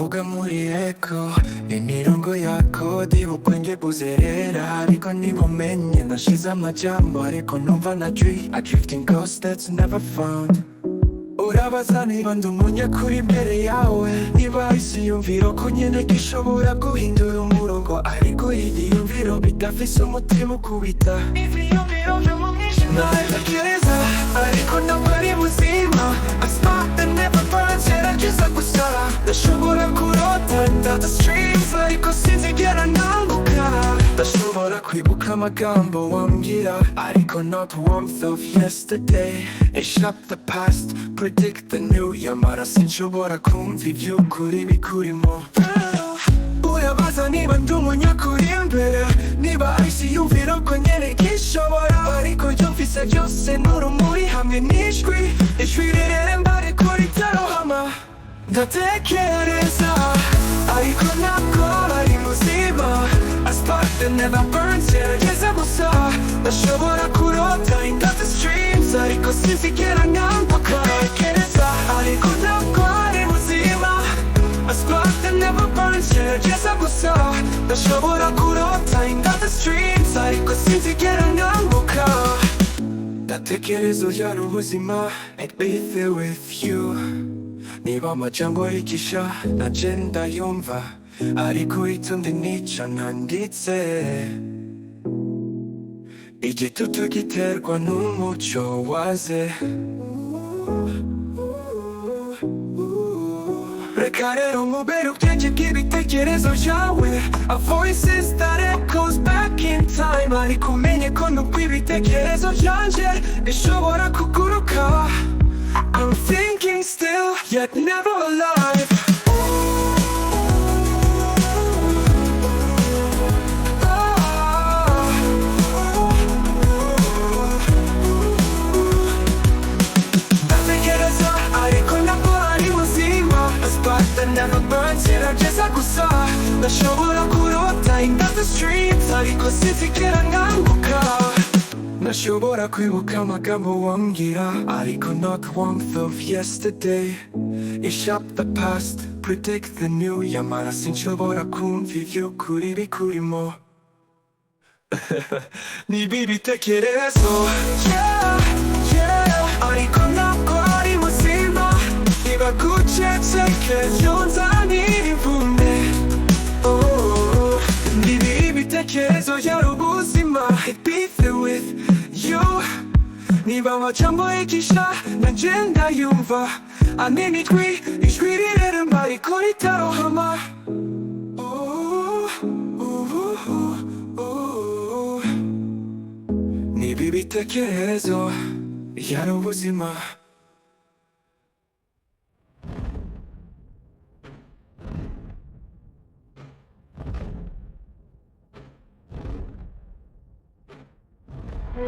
Ndavuga muri Ariko, imirongo yako Ubwenge buzerera Ariko ntibumenye Nashizeh amajambo Ariko numva na I drift in ghosts that's never found. Urabaza niba ndumunyakuri imbere yawe Niba iciyumviro conyene gishobora guhindura umurongo Ariko ivyiyumviro bidafis umutima ukubita Nivyiyumviro mumwijima Ndatekereza ariko ntabwo ari buzima I spark that never burns gerageza gusara Ndashobora kurota ndata streams ariko sinzigera ntambuka Ndashobora kwibuka amajambo wambwira Ariko not warmth of yesterday. Ishap the past, predict the new. Yamara sinshobora kumva ivy'ukuri bikurimo Urabaza niba ndumunyakuri imbere Niba iciyumviro conyene gishobora Ariko ivyo mfise byose n'urumuri hamwe n'ijwi rireremba ariko ritarohama Ndatekereza ariko ntabwo ari muzima A spark that never burns gerageza gusa Ndashobora kurota in the streams ariko sinzigera ntambuka Ndatekereza ariko ntabwo ari muzima A spark that never burns gerageza gusa Ndashobora kurota in the streams ariko sinzigera ntambuka Ndatekereza yari ubuzima I'd be there with you Niba amajambo yigisha nanje ndayumva Ariko itonde nica nanditse Igitutu giterwa n'umuco waze Reka rero nkubere ubwenge bw'ibitekerezo byawe A voices that echoes back in time Ariko umenye ko nubwo ibitekerezo byanje bishobora kuguruka I'm thinking still, yet never alive. Ndatekereza ariko ntabwo ari muzima A spark that never burns gerageza gusa Ndashobora kurota in the streets ariko sinzigera ntambuka Nashobora kwibuka amajambo wambwira Ariko not warmth of yesterday. Ishap the past, predict the new. Yamara sinshobora kumva ivy'ukuri bikurimo Niba ibitekerezo ariko ntabwo ari muzima Niba guceceke byonzanira imvune Niba ibitekerezo yari ubuzima I'd be there with you Niba amajambo yigisha nanje ndayumva Anini ijwi rireremba ariko ritarohama Niba ibitekerezo yari ubuzima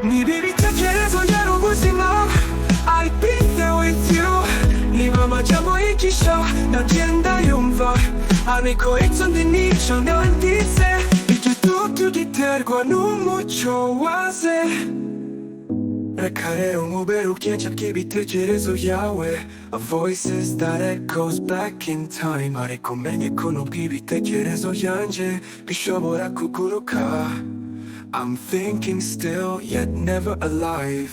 Niba ibitekerezo yari ubuzima I'd be there with you Niba amajambo yigisha nanje ndayumva Ariko itonde nica nanditse Igitutu giterwa n'umuco waze Reka rero nkubere ubwenge bw'ibitekerezo byawe A voices that echoes back in time Ariko umenye ko nubwo ibitekerezo byanje bishobora kuguruka I'm thinking still, yet never alive.